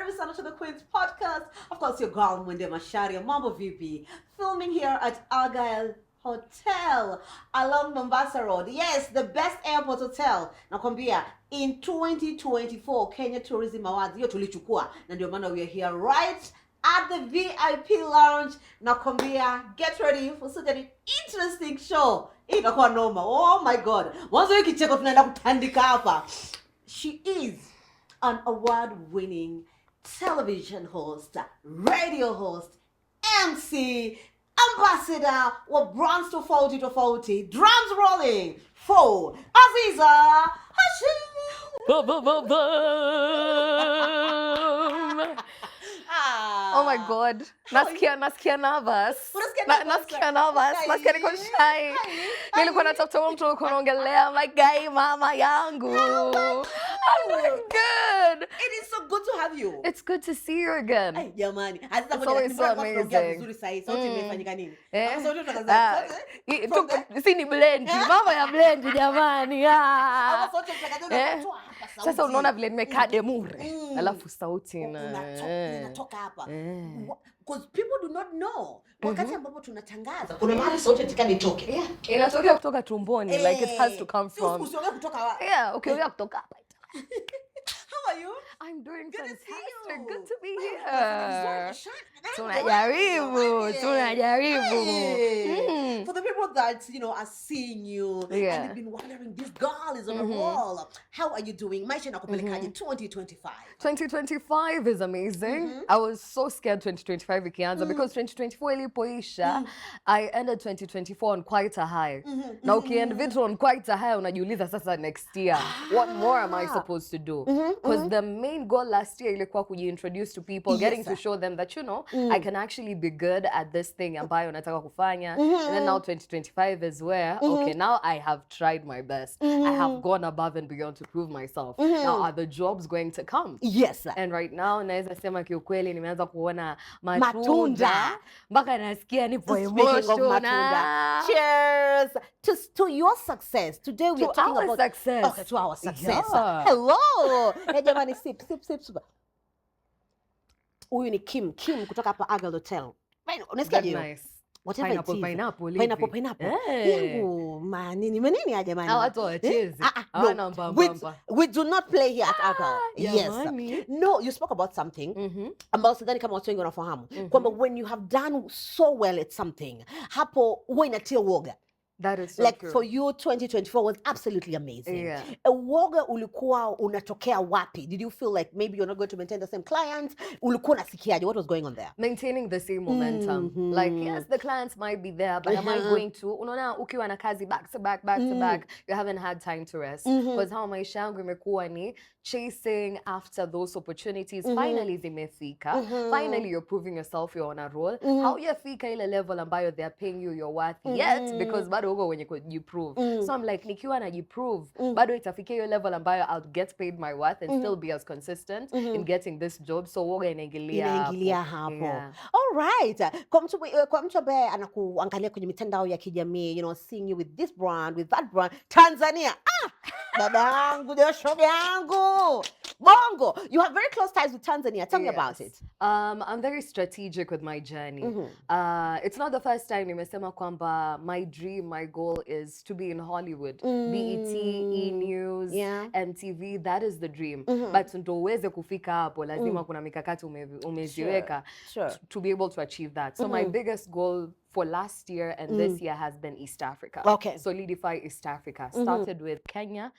Karibu sana to the Queen's podcast. Of course, your girl Mwende Macharia, Mambo VP, filming here at Argyle Hotel along Mombasa Road. Yes, the best airport hotel. Nakwambia, in 2024 Kenya Tourism Awards hiyo tulichukua, na ndio maana we are here right at the VIP lounge. Nakwambia, get ready for such an interesting show. Itakuwa noma. Oh my god. Mwanzo hiki kicheko tunaenda kutandika hapa. She is an award-winning television host, radio host, MC, ambassador wa brands tofauti tofauti. Drums rolling for AZEEZAH HASHIM. Oh my god. Nasikia nervous. Nasikia nervous. Nasikia niko shy. Nilikuwa natafuta mtu alikuwa anaongelea. I'm like, guy mama yangu. I'm like, good. It is so good to have you. It's good to see you again. Ay, jamani. It's always so amazing. Vizuri sahi. Sauti imefanyika nini? Sauti si ni blend. Mama ya blend jamani. Sasa unaona vile nimekaa demure. Alafu sauti inatoka hapa. Because people do not know. Wakati ambapo tunatangaza kuna mahali sauti itika nitoke. Inatokea kutoka tumboni, like it has to come from. Usiongee kutoka wapi? Yeah, ukiongea kutoka hapa. How are you? I'm doing Good fantastic. To see you. Good to be here. Tunajaribu. Tunajaribu. For the people that are seeing you and they've been wondering, this girl is on the wall. How are you doing? Maisha inakupelekaje 2025? 2025 is amazing. I was so scared 2025 ikianza because 2024 ilipoisha, I ended 2024 on quite a high. Na ukiend vitu on quite a high, unajiuliza sasa next year, what more am I supposed to do? Because the main goal last year ilikuwa kujiintroduce to people, getting to show them that I can actually be good at this thing ambayo nataka kufanya. And then now 2025 is where, okay, now I have tried my best. I have gone above and beyond to prove myself. Now are the jobs going to come? Yes. And right now, naweza sema kiukweli nimeanza kuona matunda. Mpaka nasikia nipo emotional. Cheers to your success. Today we are talking about success. Okay, to our success. Yeah. Hello. Hey jamani, sip. Huyu ni Kim kutoka hapa Argyle Hotel. Unasikia hiyo? Nice. Whatever it is. Pineapple. Hey. Yangu manini ya jamani. Watu wacheze. No. We do not play here at Argyle. Yes. No, you spoke about something. Ambao sidhani kama watu wengi wanafahamu. Kwamba when you have done so well at something, hapo huwa inatia woga. That is so like true. For you 2024 was absolutely amazing. Yeah. Woga ulikuwa unatokea wapi? Did you feel like maybe you're not going to maintain the same clients? Ulikuwa unasikiaje? What was going on there? Maintaining the same momentum. Like, yes, the clients might be there, but am I going to? Unaona ukiwa na kazi back to back, you haven't had time to rest. Because how maisha yangu imekuwa ni chasing after those opportunities. Finally zimefika. Finally you're proving yourself, you're on a roll. How yafika ile level ambayo they're paying you your worth yet, because bado uko wenye kujiprove. So I'm like, nikiwa najiprove, bado itafikia hiyo level ambayo I'll get paid my worth and still be as consistent in getting this job. So woga inaingilia hapo. Yeah. All right. Kwa mtu ambaye anakuangalia kwenye mitandao ya kijamii, seeing you with this brand, with that brand, Tanzania. Dadangu, shoga yangu. Bongo. You have very close ties with Tanzania. Tell me about it. I'm very strategic with my journey. It's not the first time nimesema kwamba my dream, my goal is to be in Hollywood. BET, E-News, MTV, that is the dream. But ndo uweze kufika hapo, lazima kuna mikakati umeziweka to be able to achieve that. So my biggest goal for last year and this year has been East Africa. Okay. Solidify East Africa. Started with Kenya,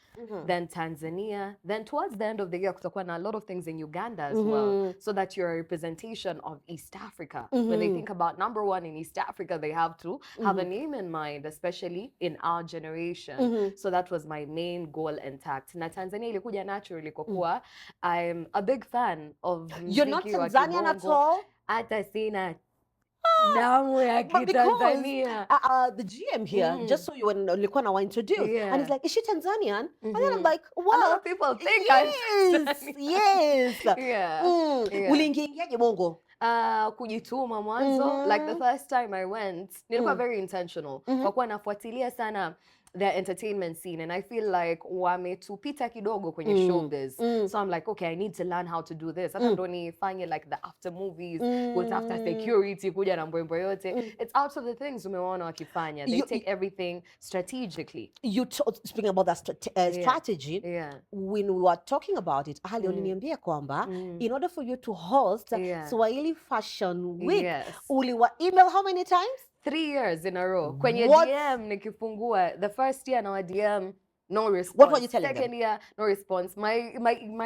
then Tanzania, then towards the end of the year, kutakuwa na a lot of things in Uganda as well, so that you're a representation of East Africa. When they think about number one in East Africa, they have to have a name in mind, especially in our generation. So that was my main goal intact. Na Tanzania ilikuja naturally kwa kuwa I'm a big fan of You're not Tanzanian at all? Hata sina damu ya Kitanzania. The GM here, just so you ulikuwa na introduce, and he's like, is she Tanzanian? And then I'm like, well, a lot of people think I'm Tanzanian. Yes. Yeah. Uliingiaje Bongo? Kujituma mwanzo. Like the first time I went, nilikuwa very intentional. Kwa kuwa nafuatilia sana their entertainment scene, and I feel like wametupita kidogo kwenye showbiz. So I'm like, okay, I need to learn how to do this. Hata ndo nifanye like the after movies, kutafuta security, kuja na mbwembwe yote. It's out of the things umeona wakifanya. They take everything strategically. Speaking about that strategy, when we were talking about it, Ali uliniambia kwamba in order for you to host Swahili Fashion Week, uliwa email how many times? 3 years in a row. Kwenye DM nikifungua, the first year na DM, no response. What were you telling Second them? year, no response. My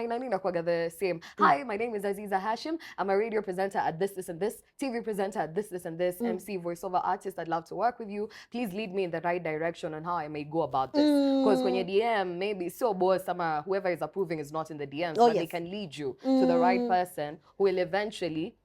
nani nakwaga the same. Hi, my name is AZEEZAH HASHIM. I'm a radio presenter at this and this, TV presenter at this and this, MC, voiceover artist. I'd love to work with you. Please lead me in the right direction on how I may go about this. Because kwenye DM, maybe so boss, whoever is approving is not in the DMs, but they can lead you to the right person who will eventually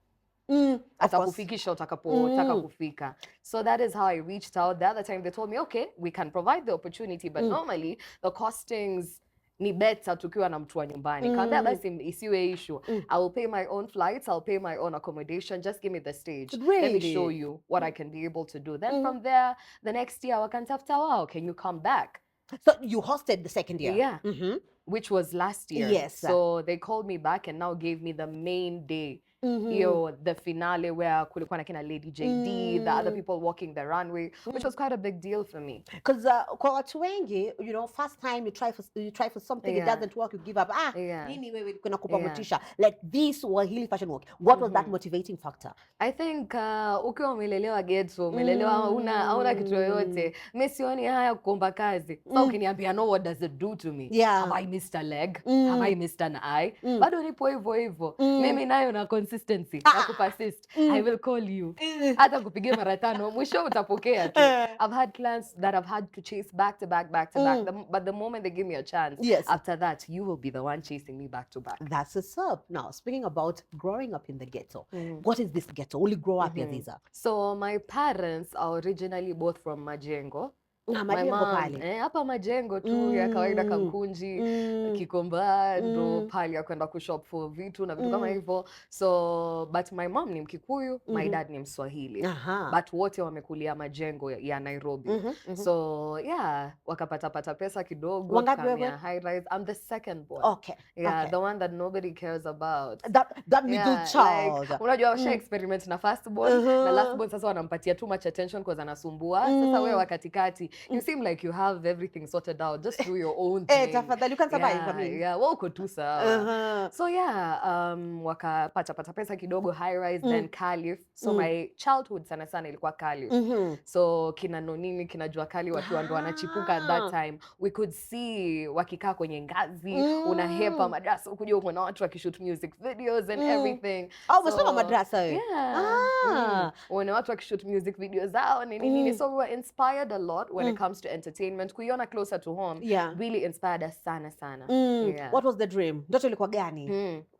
atakufikisha utakapotaka kufika. So that is how I reached out. The other time they told me, okay, we can provide the opportunity, but normally the costings ni better tukiwa na mtu wa nyumbani. Kaambia basi isiwe issue. I will pay my own flights, I'll pay my own accommodation, just give me the stage. Really? Let me show you what I can be able to do. Then from there, the next year wakantafuta, wow, can you come back? So you hosted the second year? Yeah. Which was last year. Yes. So they called me back and now gave me the main day. The finale where kulikuwa na kina Lady JD, the other people walking the runway, which was quite a big deal for me. Because kwa watu wengi, you know, first time you try for something, it doesn't work, you give up. Nini wewe kuna kupa motisha. Like this Swahili Fashion Week. What was that motivating factor? I think ukiwa umelelewa ghetto, umelelewa hauna kitu yoyote, mimi sioni haya kuomba kazi. So ukiniambia no, what does it do to me? Have I missed a leg? Have I missed an eye? Bado nipo hivyo hivyo. Mimi nayo na consistency, na kupersist. I will call you. Hata kupigia mara 5, mwisho utapokea tu. I've had clients that I've had to chase back to back. But the moment they give me a chance, after that, you will be the one chasing me back to back. That's what's up. Now, speaking about growing up in the ghetto, what is this ghetto? Will you grow up here, AZEEZAH? So my parents are originally both from Majengo. My mom, hapa Majengo tu ya kawaida Kamkunji, Kikomba, ndo pali ya kwenda kushop for vitu na vitu kama hivyo. So, but my mom ni Mkikuyu, my dad ni Mswahili. But wote wamekulia Majengo ya Nairobi. So, yeah, wakapata pesa kidogo, kamia high rise. I'm the second boy. Okay. Yeah, the one that nobody cares about. That middle child. Like, unajua washa experiment na first born, na last born sasa wanampatia too much attention because anasumbua. Sasa wewe wakatikati, you seem like you have everything sorted out. Just do your own thing. Tafadhali, you can survive. I mean. Yeah, wako tu sawa. So yeah, wakapata pesa kidogo, high rise, then Caliph. So my childhood sana ilikuwa Caliph. So kina Nonini, kina Jua Kali wakiwa ndo wanachipuka at that time. We could see wakikaa kwenye ngazi, unahepa madrasa, ukujua kuna watu wakishoot music videos and everything. Umesoma madrasa wewe? Yeah. Una watu wakishoot music videos zao nini. So we were inspired a lot when it comes to entertainment. Kuiona closer to home really inspired us sana. What was the dream? Ndoto ilikuwa gani?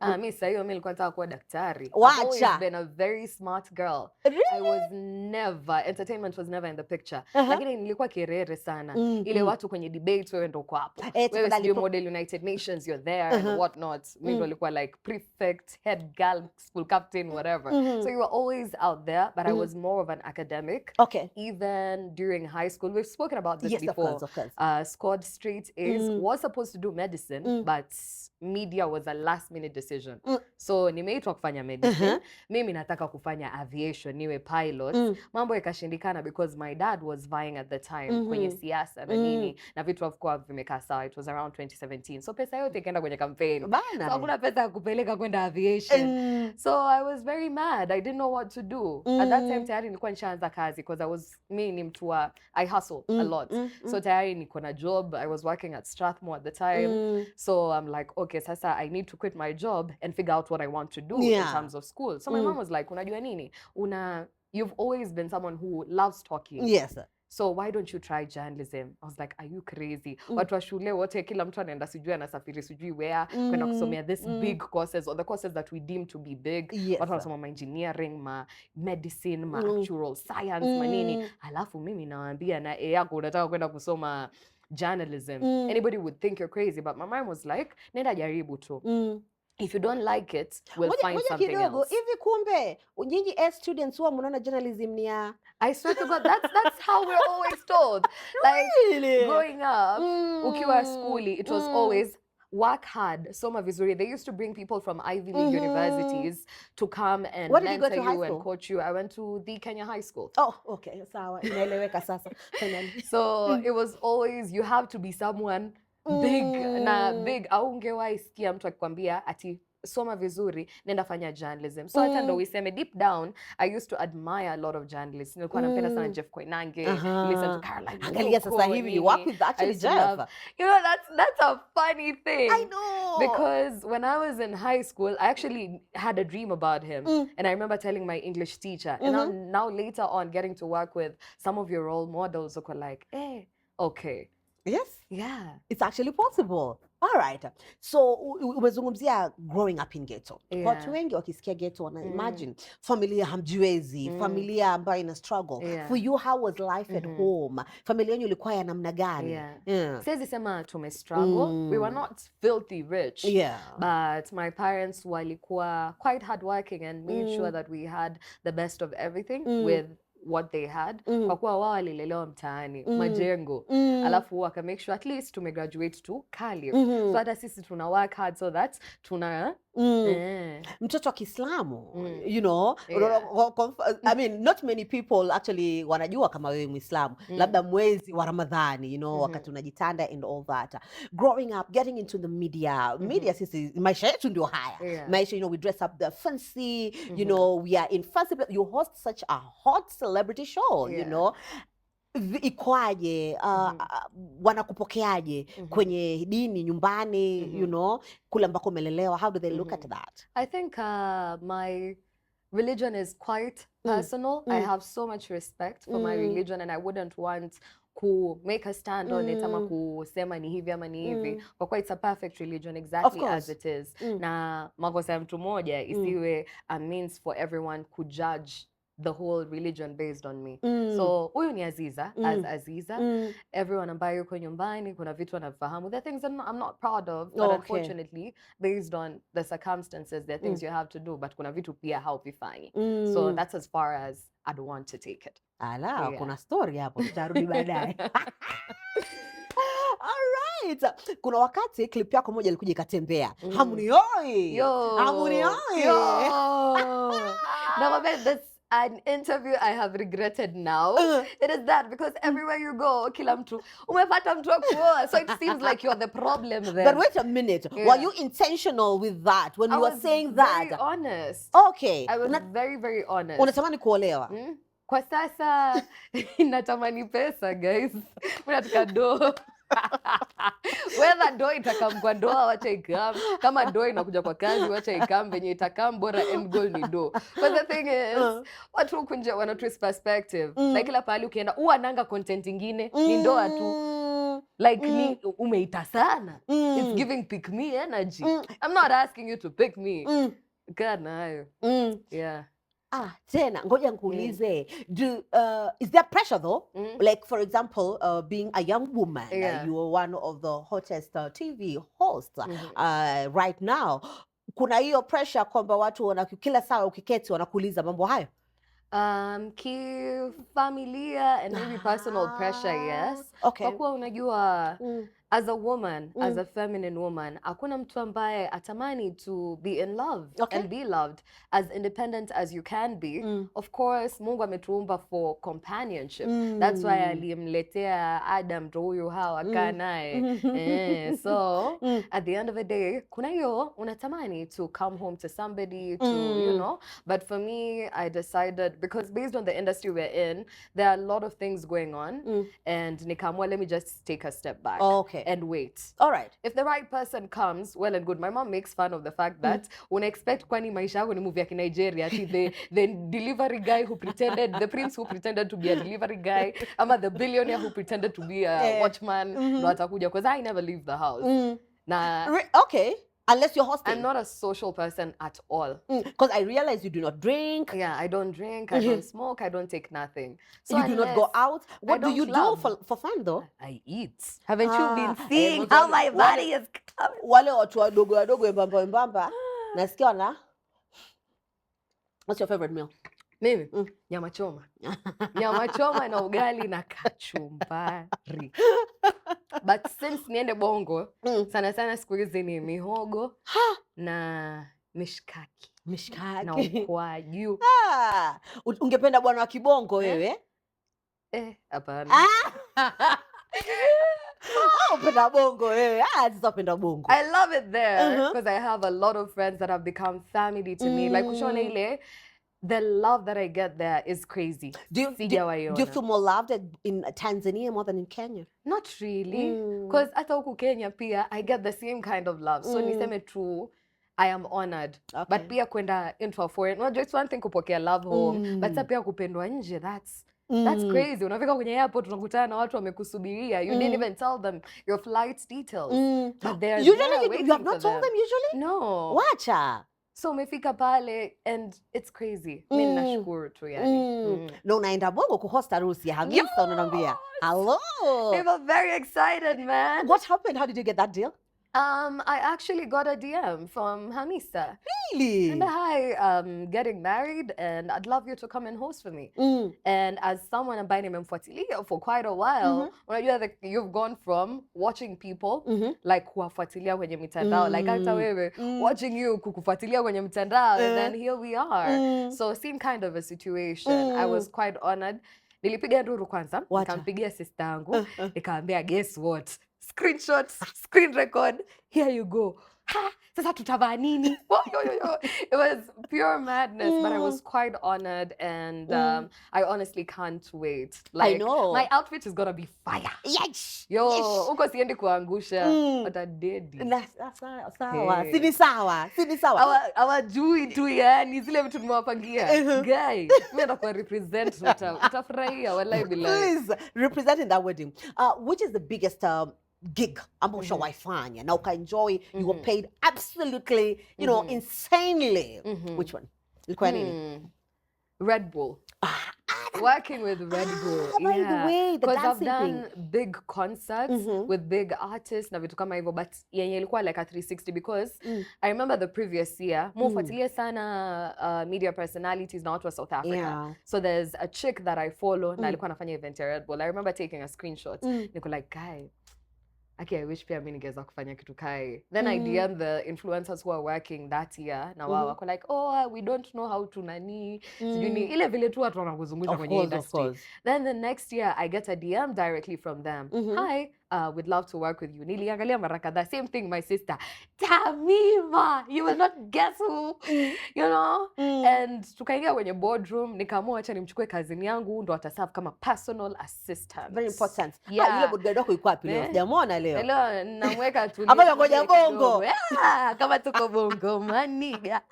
Mimi sasa hiyo mimi nilikuwa nataka kuwa daktari. Wacha. I've always been a very smart girl. Really? I was never, entertainment was never in the picture. Lakini nilikuwa kirere sana. Ile watu kwenye debate wewe ndo uko hapo. Wewe sio model United Nations, you're there and what not. Mimi ndo nilikuwa like prefect, head girl, school captain, whatever. So you were always out there, but I was more of an academic. Okay. Even during high school, we've spoken about this before. Of course. Squad Straight A's was supposed to do medicine, but media was a last minute decision. So nimeitwa kufanya medicine. Mimi nataka kufanya aviation, niwe pilot. Mambo yakashindikana because my dad was vying at the time kwenye siasa na nini, na vitu havikuwa vimekaa sawa. It was around 2017. So pesa yote ikaenda kwenye campaign. So hakuna pesa ya kupeleka kwenda aviation. So I was very mad. I didn't know what to do. At that time tayari nilikuwa nishaanza kazi because mimi ni mtu wa I hustle a lot. So tayari niko na job. I was working at Strathmore at the time. So I'm like, okay, sasa I need to quit my job and figure out what I want to do in terms of school. So my mom was like, unajua nini? You've always been someone who loves talking. Yes. So why don't you try journalism? I was like, are you crazy? Watu wa shule wote kila mtu anaenda sijui anasafiri sijui where kwenda kusomea this big courses or the courses that we deem to be big. Watu wanasoma ma engineering, ma medicine, ma actual science, manini. Alafu mimi nawaambia na yako unataka kwenda kusoma journalism. Anybody would think you're crazy, but my mom was like, nenda jaribu tu. If you don't like it, we'll find something kidogo, else. hivi kumbe nyinyi as students huwa mnaona journalism ni ya I swear to God, that's how we're always told. Like really? growing up, ukiwa schooly, it was always work hard, soma vizuri. They used to bring people from Ivy League universities to come and Where did you go mentor to high you and school? coach you. I went to the Kenya High School. Oh, okay, sawa, inaeleweka sasa. Finally. So it was always, you have to be someone big na big. Aungewahi sikia mtu akikwambia ati soma vizuri nenda fanya journalism. So hata ndo useme deep down, I used to admire a lot of journalists. Nilikuwa napenda sana Jeff Koinange, listen to Caroline. Angalia sasa hivi, you work with actually Jeff. You know, that's a funny thing. I know. Because when I was in high school, I actually had a dream about him. And I remember telling my English teacher. And now later on, getting to work with some of your role models who were like, hey, okay. Yes. Yeah. It's actually possible. All right. So umezungumzia growing up in ghetto. Watu wengi wakisikia ghetto wana imagine familia hamjiwezi, familia ambayo ina struggle. For you, how was life at home? Familia yenu ilikuwa ya namna gani? Siwezi sema tume struggle. We were not filthy rich. But my parents walikuwa quite hardworking and made sure that we had the best of everything with what they had. Kwa kuwa wao walilelewa mtaani, majengo. Alafu waka make sure at least tumegraduate to Kali. So hata sisi tuna work hard so that tuna mtoto wa Kiislamu, you know, I mean, not many people actually wanajua kama wewe Muislamu, labda mwezi wa Ramadhani, you know, wakati unajitanda and all that. Growing up, getting into the media, media sisi, maisha yetu ndio haya. Maisha, you know, we dress up the fancy, you know, we are in fancy, you host such a hot celebrity show, you know. Ikwaje, wanakupokeaje kwenye dini, nyumbani, you know, kule ambako umelelewa, how do they look at that? I think my religion is quite personal. I have so much respect for my religion and I wouldn't want to make a stand on it ama kusema ni hivi ama ni hivi. Kwa kuwa it's a perfect religion exactly as it is. Na makosa ya mtu moja isiwe a means for everyone to judge the whole religion based on me. So huyu ni Aziza, as Aziza. Everyone ambaye yuko nyumbani kuna vitu anafahamu. There are things that I'm not proud of, but unfortunately based on the circumstances there are things you have to do, but kuna vitu pia hauvifanyi. So that's as far as I'd want to take it. Ala, kuna story hapo tutarudi baadaye. Alright. Kuna wakati clip yako moja ilikuja ikatembea. Hamunioi. Hamunioi. No, that's an interview I have regretted now. It is that because everywhere you go, kila mtu umepata mtu wa kuoa, so it seems like you're the problem there. But wait a minute, were you intentional with that when you were saying that? I was very honest. Okay. I was very, very honest. Unatamani kuolewa? Kwa sasa natamani pesa, guys. Nataka do. Whether do itakam kwa ndoa wacha ikam, kama do inakuja kwa kazi wacha ikam, venye itakam bora end goal ni do. But the thing is, watu huku nje wana twist perspective. Like kila pahali ukienda nanga content ingine ni ndoa tu. Like ni umeita sana. It's giving pick me energy. I'm not asking you to pick me. God nayo. Yeah. Tena ngoja nikuulize, is there pressure though? Like for example, being a young woman, you are one of the hottest TV hosts right now. Kuna hiyo pressure kwamba watu kila saa ukiketi wanakuuliza mambo hayo? Kifamilia and maybe personal pressure, yes. Okay. Kwa kuwa unajua, as a woman, as a feminine woman, hakuna mtu ambaye atamani to be in love and be loved as independent as you can be. Of course, Mungu ametuumba for companionship. That's why alimletea Adam ndo huyu Hawa kaa naye. So, at the end of the day, kuna hiyo unatamani to come home to somebody, to, you know. But for me, I decided, because based on the industry we're in, there are a lot of things going on. And nikamwa, let me just take a step back. And wait. All right. If the right person comes, well and good. My mom makes fun of the fact that una expect kwani maisha yako ni movie ya Nigeria, the delivery guy who pretended, the prince who pretended to be a delivery guy, ama the billionaire who pretended to be a watchman, no atakuja, because I never leave the house. Okay. Unless you're hosting. I'm not a social person at all. Because I realize you do not drink. Yeah, I don't drink, I don't smoke, I don't take nothing. So you do not go out. What do you do for fun though? I eat. Haven't you been seeing how my body is coming? Wale watu wadogo wadogo embamba embamba. Nasikia na. What's your favorite meal? Mimi nyama choma. Nyama choma na ugali na kachumbari. But since niende Bongo, sana sana siku hizi ni mihogo na mishkaki. Mishkaki. Na ukwaju. Ungependa bwana wa kibongo wewe? Hapana. Upenda bongo wewe. Sasa upenda bongo. I love it there because I have a lot of friends that have become family to me. Like ushona ile, the love that I get there is crazy. Do you feel more loved in Tanzania more than in Kenya? Not really, because hata huku Kenya pia I get the same kind of love. So niseme true, I am honored. Okay. But pia kwenda into a foreign, no, just one thing kupokea love home, but pia kupendwa nje, that's crazy. Unafika kwenye airport unakutana na watu wamekusubiria. You didn't even tell them your flight details. But they're usually you have not told them usually? No. Wacha. So umefika pale and it's crazy. Mimi nashukuru tu yani. No, unaenda Bongo kuhost harusi ya Hamisa unaniambia. Hello. We were very excited, man. What happened? How did you get that deal? I actually got a DM from HAMISA. Really? And hi, getting married and I'd love you to come and host for me. And as someone ambaye nimemfuatilia for quite a while, unajua that you've gone from watching people like kuwafuatilia kwenye mitandao, like hata wewe watching you kukufuatilia kwenye mitandao, and then here we are. So same kind of a situation. I was quite honored. Nilipiga nduru kwanza, nikampigia sister yangu, nikamwambia guess what? Screenshots, screen record, here you go. Sasa tutavaa nini? It was pure madness, but I was quite honored, and I honestly can't wait. Like, I know. My outfit is gonna be fire. Yes. Yo, yes. Uko siendi kuangusha, but I did. Sawa. Sini sawa. Sini sawa. Hawajui tu yani zile vitu nimewapangia. Guy, mimi nataka represent utafurahia wallahi billahi. Please, representing that wedding. Which is the biggest gig ambao ushawaifanya na ukaenjoy, you were paid absolutely, you know, insanely. Which one? Ilikuwa nini? Red Bull. Working with Red Bull. By the way, the because I've dancing done thing. big concerts with big artists na vitu kama hivyo, but yenye ilikuwa like a 360 because I remember the previous year mufuatilia sana media personalities na watu wa South Africa. Yeah. So there's a chick that I follow na alikuwa anafanya event ya Red Bull. I remember taking a screenshot. Niko like, guy, okay, I wish pia mimi ningeweza kufanya kitu kai. Then I DM the influencers who are working that year. Na wao wako like, oh, we don't know how to nani. Sijui ni ile vile tu watu wanakuzungusha kwenye industry. Then the next year I get a DM directly from them. Hi, we'd love to work with you. Niliangalia mara kadhaa. Same thing, my sister. Tamima, you will not guess who. You know? And tukaingia kwenye boardroom. Nikaamua acha nimchukue kazini yangu ndo ataserve kama personal assistant. Very important. Yeah. Yule bodyguard wako yuko wapi leo? Sijamuona leo. Leo namweka tu. Hapa ngoja Bongo. Kama tuko Bongo maniga.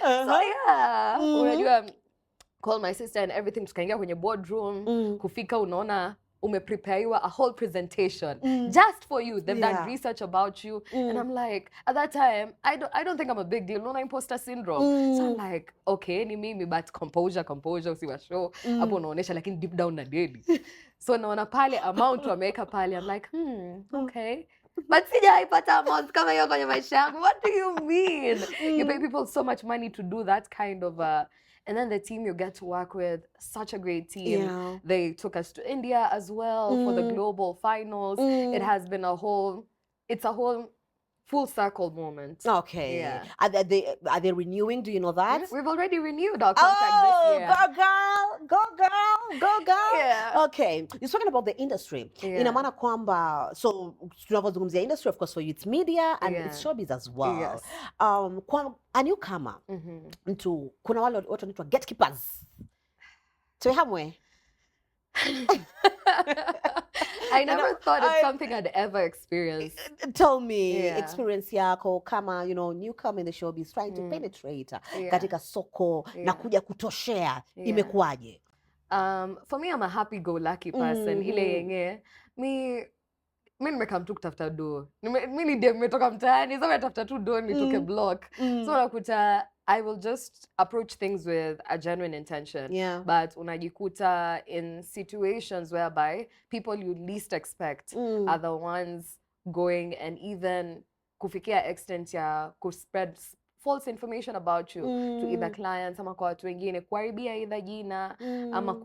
So yeah, unajua call my sister and everything, tukaingia kwenye boardroom, kufika unaona umeprepare a whole presentation just for you. They've done research about you, and I'm like, at that time I don't think I'm a big deal. No, imposter syndrome. So I'm like, okay, ni mimi, but composure usiwa show hapo unaonesha, lakini deep down na daily. So naona pale amount wameweka pale, I'm like, okay. But sijaipata amount kama hiyo kwenye maisha yangu. What do you mean? You pay people so much money to do that kind of and then the team you get to work with, such a great team. Yeah. They took us to India as well for the global finals. It has been a whole full circle moment. Okay. Yeah. Are they renewing? Do you know that? We've already renewed our contract this year. Go girl. Yeah. Okay. You're talking about the industry. Yeah. Ina maana kwamba, so tunavyozungumzia industry, of course, for you it's media and it's showbiz as well. Yes. Kwa a newcomer, mtu kuna wale watu wanaitwa gatekeepers. Tuhamwe. I never thought it's something I'd ever experienced. Tell me, experience yako kama, you know, newcomer in the showbiz trying to penetrate katika soko na kuja kutoshea, imekuwaje? For me, I'm a happy-go-lucky person. Ile yenye mimi nimekam tu kutafuta do. Mimi ndio nimetoka mtaani, so natafuta tu do nitoke block. So nakuta I will just approach things with a genuine intention. Yeah. But unajikuta in situations whereby people you least expect are the ones going and even kufikia extent ya kuspread false information about you to either clients ama kwa watu wengine, kuharibia either jina ama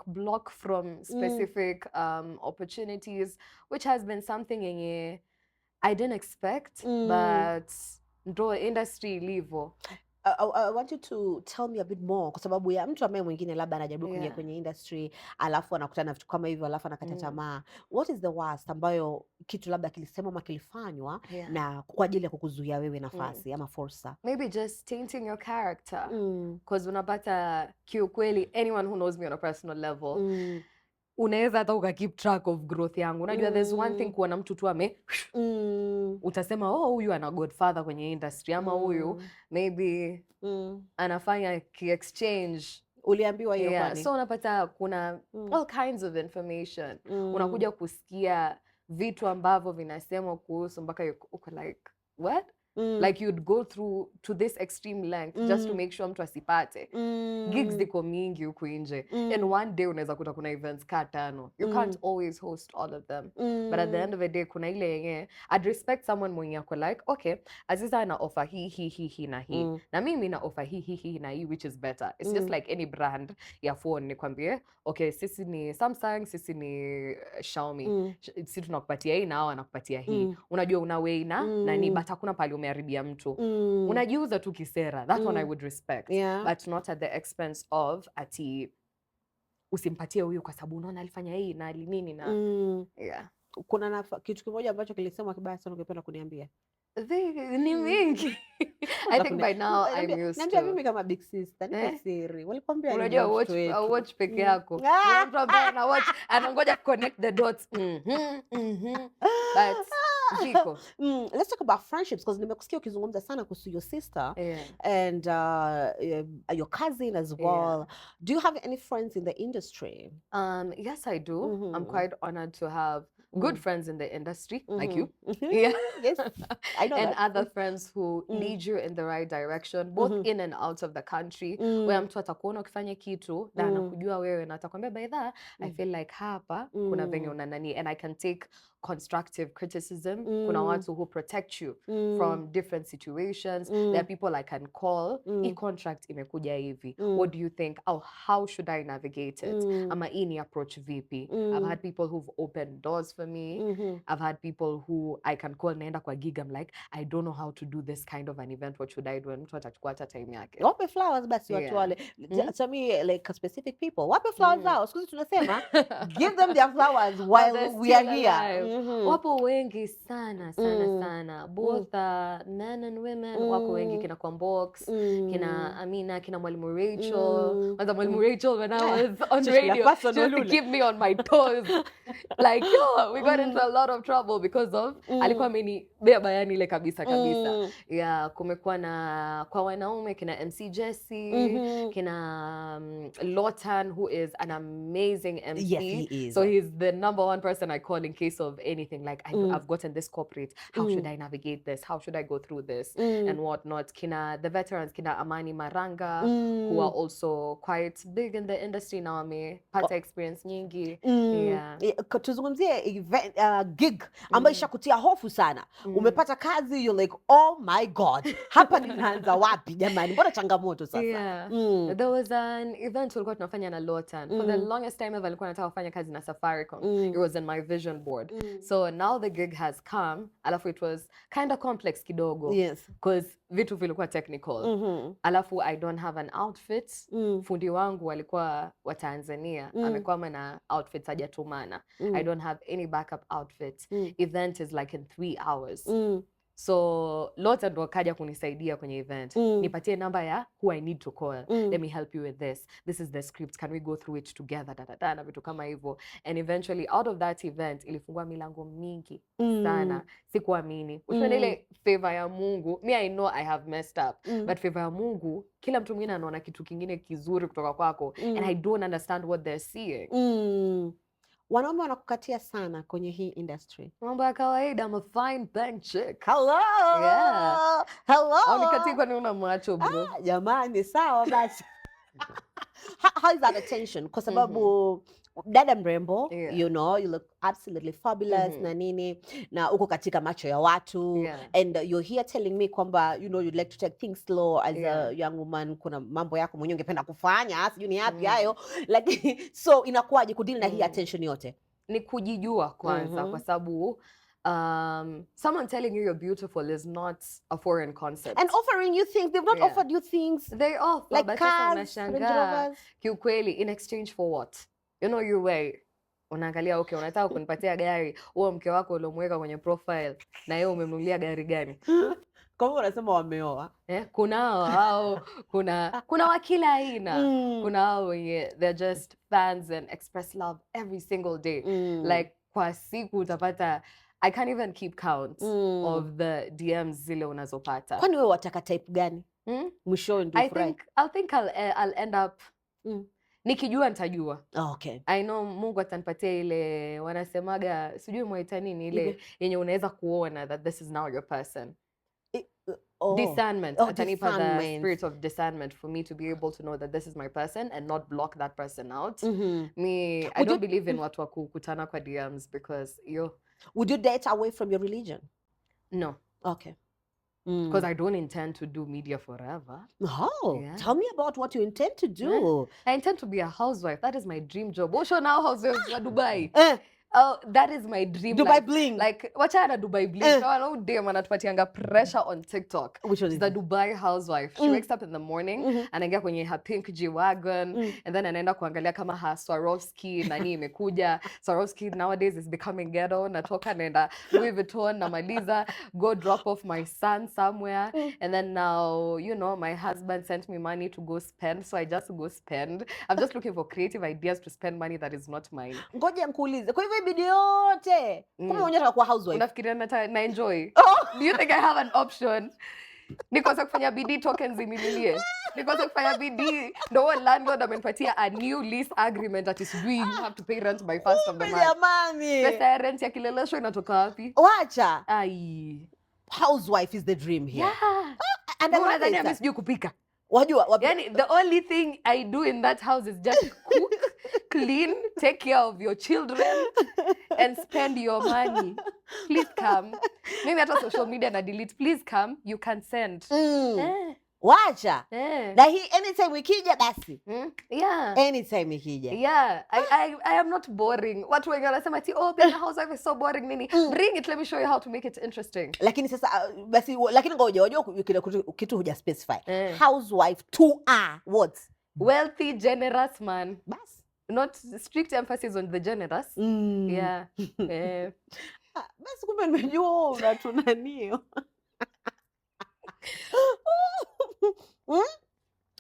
block from specific opportunities, which has been something yenye I didn't expect, but ndo industry ilivyo. I want you to tell me a bit more kwa sababu ya mtu ambaye mwingine labda anajaribu kuingia kwenye industry alafu anakutana na vitu kama hivyo alafu anakata tamaa. What is the worst ambayo kitu labda kilisema ama kilifanywa na kwa ajili ya kukuzuia wewe nafasi ama fursa? Maybe just tainting your character. Because unapata kiukweli, anyone who knows me on a personal level, unaweza hata ukakeep track of growth yangu. Unajua there's one thing kuona mtu tu utasema huyu ana godfather kwenye industry ama huyu maybe anafanya exchange. Uliambiwa hiyo kwani? So unapata kuna all kinds of information. Unakuja kusikia vitu ambavyo vinasemwa kuhusu mpaka uko like what? Like you'd go through to this extreme length just to make sure mtu asipate. Gigs ziko mingi huku nje. And one day unaweza kuta kuna events ka 5. You can't always host all of them. But at the end of the day kuna ile yenye I'd respect someone mwenye ako like, okay, AZEEZAH ana offer hii na hii. Na mimi na offer hii na hii, which is better. It's just like any brand ya phone nikwambie, okay, sisi ni Samsung, sisi ni Xiaomi. Sisi tunakupatia hii na hao anakupatia hii. Unajua una weigh na ni but hakuna pale umeharibia mtu. Unajiuza tu kisera. That one I would respect. But not at the expense of ati usimpatie huyu kwa sababu unaona alifanya hii na nini na Kuna kitu kimoja ambacho kilisemwa kibaya sana ungependa kuniambia? Ni mingi. I think by now I'm used to. Niambia mimi kama big sister, nipe siri. Walikwambia unajua watch peke yako. Mtu ambaye ana watch anangoja connect the dots. But Ziko. Let's talk about friendships because nimekusikia ukizungumza sana kuhusu your sister and your cousin as well. Do you have any friends in the industry? Yes, I do. I'm quite honored to have good friends in the industry like you. Yes, I know and that. other friends who lead you in the right direction, both in and out of the country. Where mtu atakuona ukifanya kitu na anakujua wewe na atakwambia by that I feel like hapa kuna venye unanani, and I can take constructive criticism. Kuna watu who protect you from different situations. There are people I can call. Hii contract imekuja hivi. What do you think? How should I navigate it? Ama hii ni approach vipi? I've had people who've opened doors for me. I've had people who I can call naenda kwa gig. I'm like, I don't know how to do this kind of an event. What should I do? Mtu atachukua hata time yake. Wape flowers basi watu wale. Tell me like specific people. Wape flowers zao. Siku tunasema give them their flowers while we are here. Wapo wengi sana both men and women. Wako wengi kina Kwambox, kina Amina, kina Mwalimu Rachel. Kwanza Mwalimu Rachel when I was on radio just to keep me on my toes. Like we got into a lot of trouble because of alikuwa amenibeba yani ile kabisa. Kumekuwa na kwa wanaume kina MC Jesse, kina Lotan who is an amazing MC. Yes, he is. So he's the #1 person I call in case of anything. Like I've gotten this corporate. How should I navigate this? How should I go through this and whatnot? Kina the veterans, kina Amani Maranga, who are also quite big in the industry now. Pata experience nyingi. Tuzungumzie gig ambayo ishakutia hofu sana. Umepata kazi, you're like, oh my god, hapa ninaanza wapi jamani? Mbona changamoto sasa? There was an event tulikuwa tunafanya na Lotan. For the longest time ever alikuwa nataka kufanya kazi na Safaricom. It was in my vision board. So now the gig has come. Alafu it was kind of complex kidogo. Yes. Because vitu vilikuwa technical. Alafu I don't have an outfit. Fundi wangu walikuwa wa Tanzania. Amekwama na outfits hajatumana. I don't have any backup outfit. Event is like in 3 hours. So Lotan ndo kaja kunisaidia kwenye event. Nipatie namba ya who I need to call. Let me help you with this. This is the script. Can we go through it together? Na vitu kama hivyo. And eventually out of that event ilifungua milango mingi sana. Sikuamini. Ushona ile favor ya Mungu. Me I know I have messed up. But favor ya Mungu, kila mtu mwingine anaona kitu kingine kizuri kutoka kwako. And I don't understand what they're seeing. Wanaume wanakukatia sana kwenye hii industry. Mambo ya kawaida, I'm a fine bank chick. Hello. Yeah. Hello. Au nikatii kwa una macho bro. Jamani, sawa basi. How is that attention? Kwa sababu dada mrembo, Yeah. you know, you look absolutely fabulous na nini, na uko katika macho ya watu, Yeah. and you're here telling me kwamba, you know, you'd like to take things slow as Yeah. a young woman, kuna mambo yako mwenyewe ungependa kufanya, sijui ni yapi hayo, like, so inakuwaje kudeal na hii attention yote? Ni kujijua kwanza, kwa sababu someone telling you you're beautiful is not a foreign concept. And offering you things, they've not offered you things. They offer, like but cars, Range Rovers. Kiukweli, in exchange for what? You know, you way unaangalia, okay, unataka kunipatia gari, huo mke wako uliomweka kwenye profile na yeye umemnunulia gari gani? Kama unasema wameoa. Kunao hao, kuna wa kila aina. Kuna hao wenye they're just fans and express love every single day. Like kwa siku utapata, I can't even keep count of the DMs zile unazopata. Kwani wewe wataka type gani? Mwisho ndio furahi. I think I'll end up nikijua nitajua. Okay. I know Mungu atanipatia ile wanasemaga sijui mwaita nini ile yenye unaweza kuona that this is now your person. Discernment. Atanipa the spirit of discernment for me to be able to know that this is my person and not block that person out. I don't believe in watu wa kukutana kwa DMs because Would you date away from your religion? No. Okay. Because I don't intend to do media forever. Oh, yeah. Tell me about what you intend to do. Yeah. I intend to be a housewife. That is my dream job. Osho now housewives wa Dubai. Oh, that is my dream. Dubai bling. Like, wachana Dubai bling. No damn, anatupatianga pressure on TikTok. Which one is the Dubai housewife. She wakes up in the morning, anaingia kwenye her pink G-Wagon, and then anaenda kuangalia kama her Swarovski nani imekuja. Swarovski nowadays is becoming ghetto. Natoka naenda Louis Vuitton, namaliza, go drop off my son somewhere. And then now, you know, my husband sent me money to go spend, so I just go spend. I'm just looking for creative ideas to spend money that is not mine. Ngoja nikuulize. Kwa hivyo bidii yote. Kumbe unataka kuwa housewife. Unafikiria na enjoy? Do you think I have an option? Nikosa kufanya bidii tokens zimililie. Nikosa kufanya bidii ndo landlord amenipatia a new lease agreement that is due. You have to pay rent by first of the month. Jamani. Pesa ya rent ya kilelesho inatoka wapi? Wacha. Ai. Housewife is the dream here. Yeah. And I love sijui kupika. Wajua, yani, the only thing I do in that house is just cook, clean, take care of your children, and spend your money. Please come. Maybe hata social media na delete. Please come. You can send. Wacha. Na hii anytime ikija basi. Yeah. Anytime ikija. Yeah. I am not boring. Watu wengi wanasema being a housewife is so boring nini. Bring it, let me show you how to make it interesting. Lakini sasa basi lakini ngoja wajua kitu huja specify. Housewife to what? Wealthy, generous man. Bas. Not strict emphasis on the generous. Yeah. Basi kumbe nimejua unatunanio.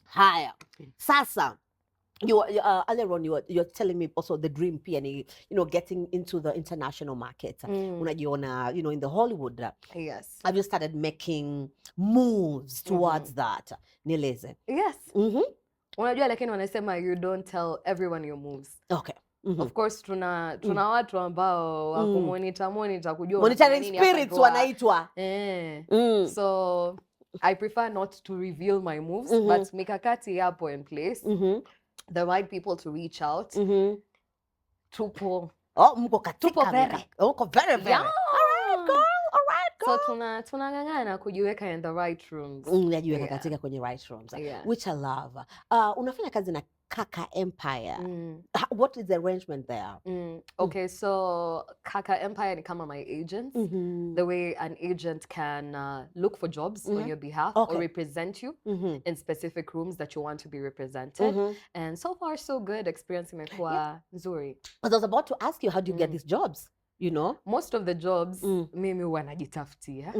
Haya. Sasa earlier on you're telling me also the dream pia ni, you know, getting into the international market. Unajiona, you know, in the Hollywood. Yes. Have you started making moves towards that? Nieleze. Yes. Unajua lakini wanasema you don't tell everyone your moves. Okay. Of course tuna watu ambao wako monitor kujua monitoring spirits wanaitwa. So I prefer not to reveal my moves, but mikakati yapo in place. The right people to reach out. Tupo. Mko katika. Mko very. Yeah. All right, girl. So tunang'ang'ana kujiweka in the right rooms. Unajiweka katika kwenye right rooms. Which I love. Unafanya kazi na Kaka Empire. What is the arrangement there? Okay, so Kaka Empire ni kama my agents. The way an agent can look for jobs on your behalf or represent you in specific rooms that you want to be represented. And so far so good. Experience imekuwa nzuri. But I was about to ask you, how do you get these jobs? You know? Most of the jobs mimi wanajitafutia,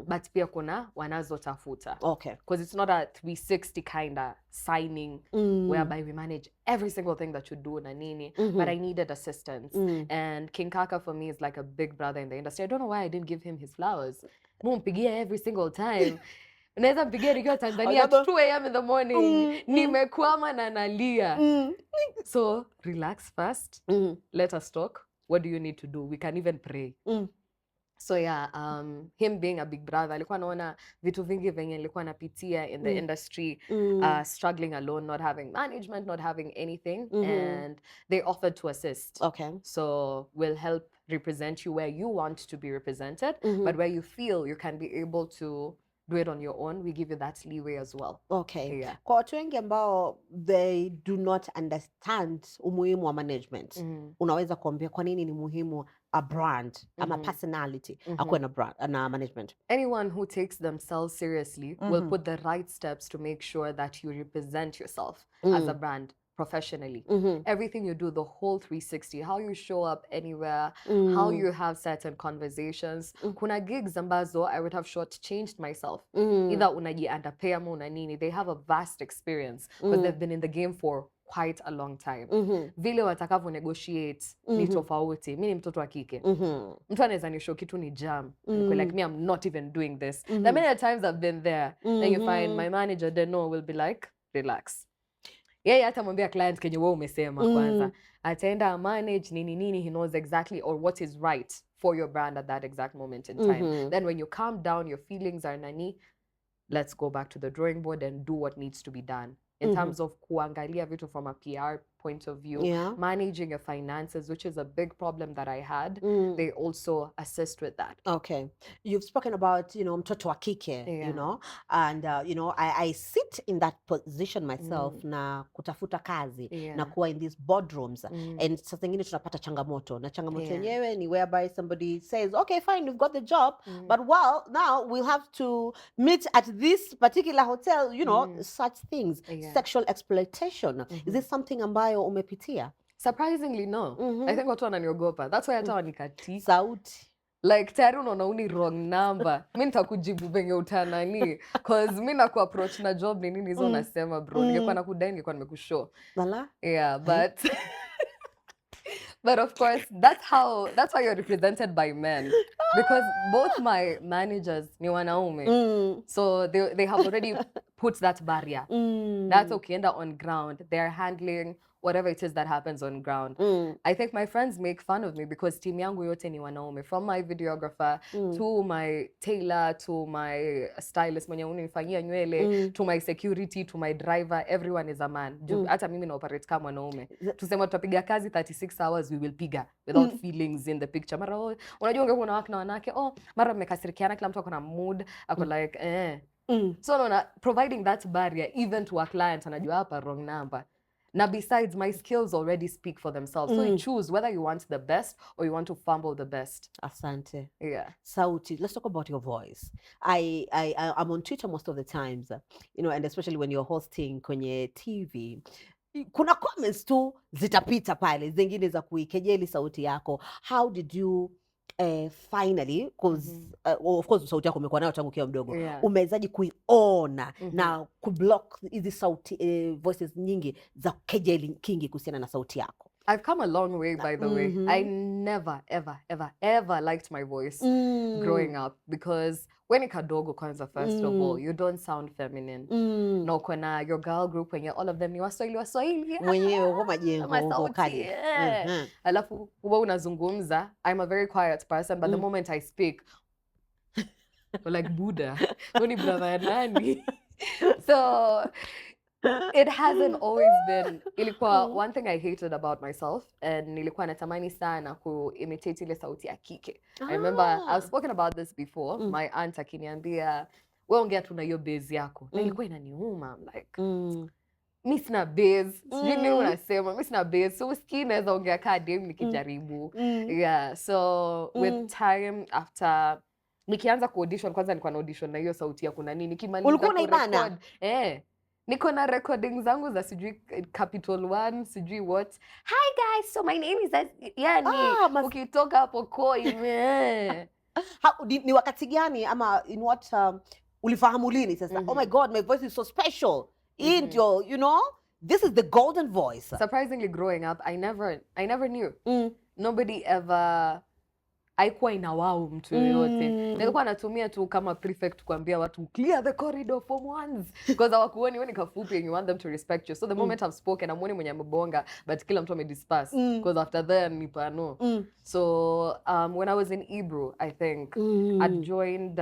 but pia kuna wanazotafuta. Okay. Because it's not a 360 kind of signing whereby we manage every single thing that you do na nini, but I needed assistance. And King Kaka for me is like a big brother in the industry. I don't know why I didn't give him his flowers. Mumpigia every single time. Unaweza mpigia nikiwa Tanzania at 2 a.m. in the morning. Nimekwama na nalia. So relax first. Let us talk. What do you need to do? We can even pray. So yeah, him being a big brother, alikuwa anaona vitu vingi venye alikuwa napitia in the industry, struggling alone, not having management, not having anything, and they offered to assist. Okay. So we'll help represent you where you want to be represented, but where you feel you can be able to do it on your own, we give you that leeway as well. Okay. Yeah. Kwa watu wengi ambao they do not understand umuhimu wa management, unaweza kuambia kwa nini ni muhimu a brand ama personality akuwe na brand na management? Anyone who takes themselves seriously will put the right steps to make sure that you represent yourself as a brand professionally. Everything you do, the whole 360, how you show up anywhere, how you have certain conversations. Kuna gigs ambazo I would have shortchanged myself. Either unajiandapea ama una nini. They have a vast experience because they've been in the game for quite a long time. Vile watakavyo negotiate ni tofauti. Mimi ni mtoto wa kike. Mtu anaweza nishow kitu ni jam. Like me, I'm not even doing this. The many times I've been there, and you find my manager, they know, will be like, relax. Yeye hata mwambia client kenye wewe umesema kwanza. Ataenda manage nini, he knows exactly or what is right for your brand at that exact moment in time. Then when you calm down, your feelings are nani, let's go back to the drawing board and do what needs to be done. In terms of kuangalia vitu from a PR point of view, managing your finances, which is a big problem that I had, they also assist with that. Okay. You've spoken about, mtoto wa kike, and, I sit in that position myself na kutafuta kazi, na kuwa in these boardrooms, and saa zingine tunapata changamoto, na changamoto yenyewe ni whereby somebody says, okay, fine, you've got the job, but well, now we'll have to meet at this particular hotel, such things. Sexual exploitation. Is this something ambayo umepitia? Surprisingly, no. I think watu wananiogopa. That's why hata wanikati. Sauti. Like, tayari unaona uni wrong number. Mimi nitakujibu venye utanani. Cause mimi na kuapproach na job ni nini hizo nasema bro. Ningekuwa nakudai ningekuwa nimekushow. Lala? Yeah, but but of course, that's how you're represented by men. Because both my managers ni wanaume. So they have already put that barrier. That's ukienda on ground. They're handling whatever it is that happens on ground. I think my friends make fun of me because team yangu yote ni wanaume. From my videographer to my tailor to my stylist mwenye unifanyia nywele to my security to my driver, everyone is a man. Hata mimi na operate kama wanaume. Tusema tutapiga kazi 36 hours, we will piga without feelings in the picture. Mara unajua ungekuwa na wanawake, mara mmekasirikiana, kila mtu ako na mood, ako like So providing that barrier even to a client anajua hapa wrong number. Now, besides, my skills already speak for themselves. So you choose whether you want the best or you want to fumble the best. Asante. Yeah. Sauti, let's talk about your voice. I'm on Twitter most of the times, and especially when you're hosting kwenye TV. Kuna comments tu zitapita pale, zingine za kuikejeli sauti yako. How did you finally, because of course sauti yako umekuwa nayo tangu ukiwa mdogo, umewezaje kuiona na kublock hizi sauti voices nyingi za kejeli kingi kuhusiana na sauti yako? I've come a long way, by the way. I never, ever, ever, ever liked my voice growing up because when you kadogo kwanza, first of all, you don't sound feminine. No, kuna your girl group when all of them ni Waswahili. Mwenyewe uko majengo uko kali. Alafu huwa unazungumza. I'm a very quiet person, but the moment I speak, like Buddha, uni brother nani. So it hasn't always been, ilikuwa one thing I hated about myself, and nilikuwa natamani sana ku-imitate ile sauti ya kike. I remember, I've spoken about this before, my aunt akiniambia, wewe ongea tu na hiyo base yako. Na ilikuwa inaniuma, I'm like, mimi sina base, sijui nini unasema, mimi sina base, so usikii naweza ongea kaa dem nikijaribu. Yeah, so with time after, nikianza ku-audition, kwanza nilikuwa na audition na hiyo sauti ya kuna nini, nikimaliza ku-record. Niko na recording zangu za sijui Capital One, sijui what. Hi guys, so my name is ukitoka hapo koi. Ni wakati gani ama in what ulifahamu lini sasa? Oh my God, my voice is so special. This is the golden voice. Surprisingly, growing up, I never knew. Nobody ever haikuwa inawau mtu yoyote. Nilikuwa natumia tu kama prefect kuambia watu clear the corridor form ones because hawakuoni wewe ni kafupi and you want them to respect you. So the moment I've spoken amuoni mwenye amebonga but kila mtu amedisperse because after that ni pano. So when I was in Hebrew, I think I joined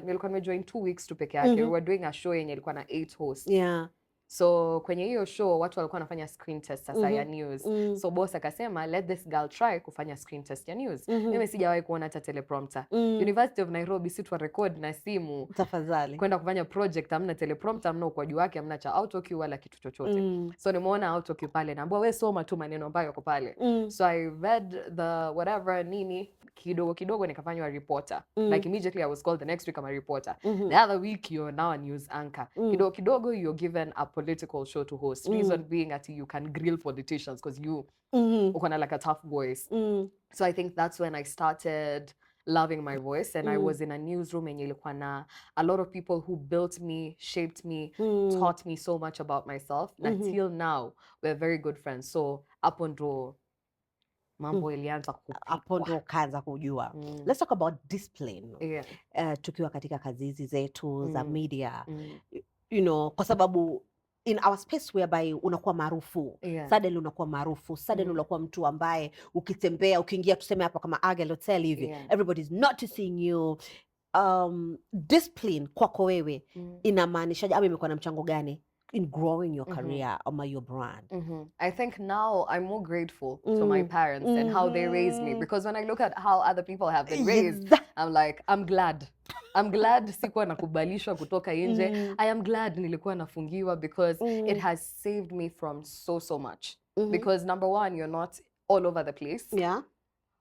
nilikuwa nimejoin 2 weeks tu peke yake. We were doing a show yenye ilikuwa na 8 hosts. Yeah. So kwenye hiyo show watu walikuwa wanafanya screen test sasa ya news. So boss akasema let this girl try kufanya screen test ya news. Mimi sijawahi kuona hata teleprompter. University of Nairobi si tu record na simu. Tafadhali. Kwenda kufanya project hamna teleprompter, hamna ukwaju wake, hamna cha autocue wala kitu chochote. So nimeona autocue pale na ambao wewe soma tu maneno ambayo yako pale. So I read the whatever nini kidogo kidogo nikafanywa reporter. Like immediately I was called the next week I'm a reporter. The other week you're now a news anchor. Kidogo kidogo you're given a political show to host. Reason being that you can grill politicians because you uko na like a tough voice. So I think that's when I started loving my voice and I was in a newsroom and ilikuwa na a lot of people who built me, shaped me, taught me so much about myself. Until now we're very good friends. So hapo ndo mambo ilianza kupikwa. Hapo ndo kaanza kujua. Let's talk about discipline. Tukiwa katika kazi hizi zetu za media. You know, kwa sababu in our space whereby unakuwa maarufu, suddenly unakuwa maarufu, suddenly unakuwa mtu ambaye ukitembea, ukiingia tuseme hapa kama Agel Hotel hivi, everybody's noticing you. Discipline kwako wewe inamaanishaje ama imekuwa na mchango gani in growing your career or your brand? I think now I'm more grateful to my parents and how they raised me, because when I look at how other people have been raised, I'm like, I'm glad sikuwa nakubalishwa kutoka nje. I am glad nilikuwa nafungiwa because it has saved me from so much. Because number one, you're not all over the place.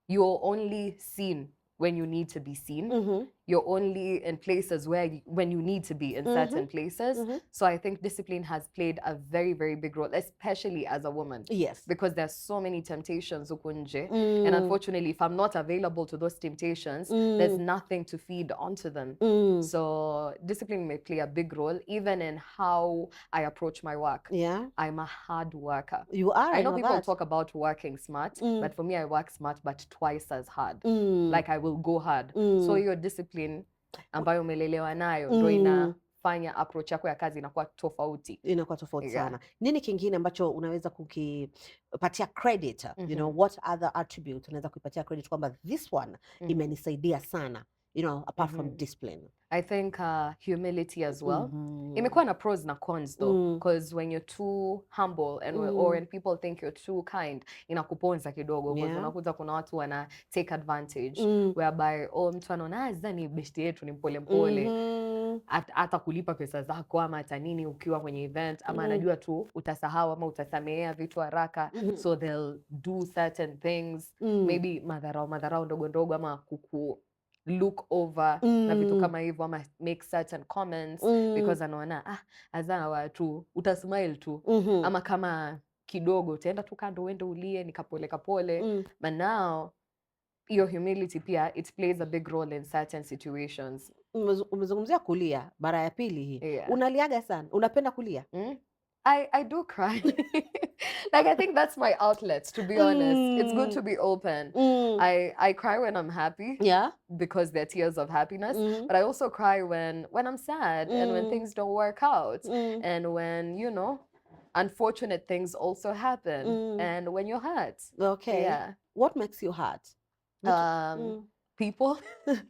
You're only seen when you need to be seen. You're only in places when you need to be in certain places. So I think discipline has played a very big role, especially as a woman. Yes. Because there's so many temptations ukunje. And unfortunately, if I'm not available to those temptations, there's nothing to feed onto them. So discipline may play a big role, even in how I approach my work. I'm a hard worker. You are. I know people talk about working smart, but for me, I work smart, but twice as hard. Like I will go hard. So your discipline ambayo umelelewa nayo ndio inafanya approach yako ya kazi inakuwa tofauti. Inakuwa tofauti sana. Nini kingine ambacho unaweza kukipatia credit? You know, what other attribute unaweza kuipatia credit kwamba this one imenisaidia sana, you know, apart from discipline? I think humility as well. Imekuwa na pros na cons though, because when you're too humble and or when people think you're too kind, inakuponza kidogo because unakuta kuna watu wana take advantage whereby mtu anaona AZEEZAH ni besti yetu, ni mpole mpole, hata kulipa pesa zako ama hata nini ukiwa kwenye event, ama anajua tu utasahau ama utasamehea vitu haraka, so they'll do certain things, maybe madharau ndogo ama kuku look over na vitu kama hivyo, ama make certain comments because anaona AZEEZAH watu utasmile tu, ama kama kidogo utaenda tu kando uende ulie ni kapole. But now your humility pia it plays a big role in certain situations. Umezungumzia kulia mara ya pili hii. Unaliaga sana? Unapenda kulia? I do cry. Like I think that's my outlet, to be honest. It's good to be open. I cry when I'm happy. Because they're tears of happiness. But I also cry when I'm sad and when things don't work out. And when, you know, unfortunate things also happen. And when you're hurt. Okay. What makes you hurt? People,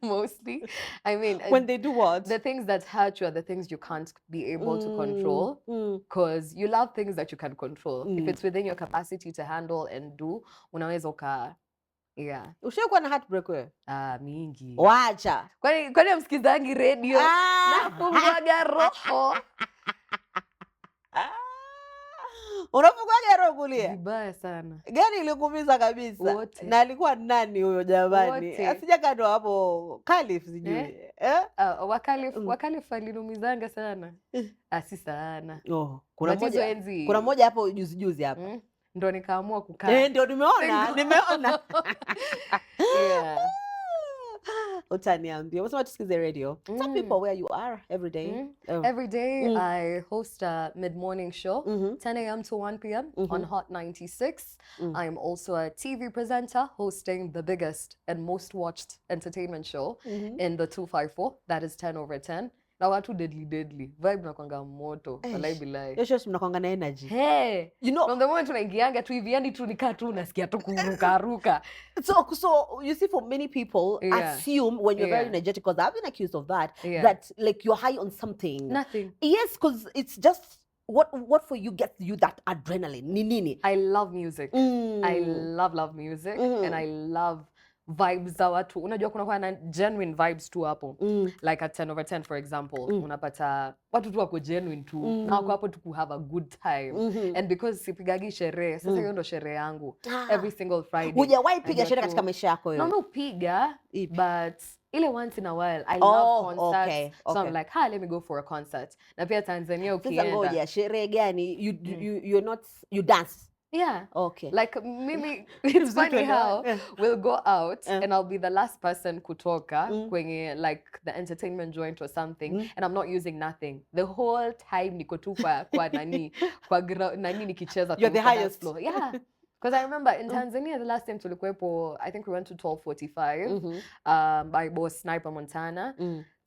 mostly. I mean, when they do what? The things that hurt you are the things you can't be able to control, because you love things that you can control. If it's within your capacity to handle and do, unaweza uka Ushakuwa na heartbreak wewe? Mingi. Wacha. Kwani msikizangi radio? Nafungaga roho. Unafungaga roho kulia? Vibaya sana. Gani ilikuumiza kabisa? Wote. Na alikuwa nani huyo jamani? Asijaka hapo Khalif sijui. Wakalif alinumizanga sana. Si sana. Kuna moja hapo juzi hapo. Ndo nikaamua kukaa. Ndio nimeona. utaniambia. Unasema tusikize radio. Tell people where you are every day. Every day I host a mid-morning show, 10 a.m. to 1 p.m. on Hot 96. I'm also a TV presenter hosting the biggest and most watched entertainment show in the 254. That is 10 over 10. Na watu deadly vibe na kwanga moto walai bilai. Yo shows mnakwanga na energy. Hey, you know, from the moment tunaingianga tu hivi yani tu nikaa tu nasikia tu kuruka. So you see, for many people assume when you're very energetic, because I've been accused of that, that like you're high on something. Nothing. Yes, because it's just what for you gets you that adrenaline. Nini. I love music. I love music and I love vibes za watu. Unajua kuna kwa na genuine vibes tu hapo. Like at 10 over 10 for example, unapata watu tu wako genuine tu. Na wako hapo tu have a good time. And because sipigagi sherehe, sasa hiyo ndo sherehe yangu. Every single Friday. Hujawahi piga sherehe katika maisha yako hiyo? No, piga, but ile once in a while. I love concerts. Okay. So I'm like, let me go for a concert. Na pia Tanzania ukienda. Sasa ngoja, sherehe gani? You dance? Yeah. Okay. Like maybe it's funny how we'll go out and I'll be the last person kutoka kwenye like the entertainment joint or something and I'm not using nothing. The whole time niko tu kwa nani nikicheza tu. You're the highest. Floor. Yeah. Because I remember in Tanzania the last time tulikuwepo, I think we went to 12:45 by Boss Sniper Montana.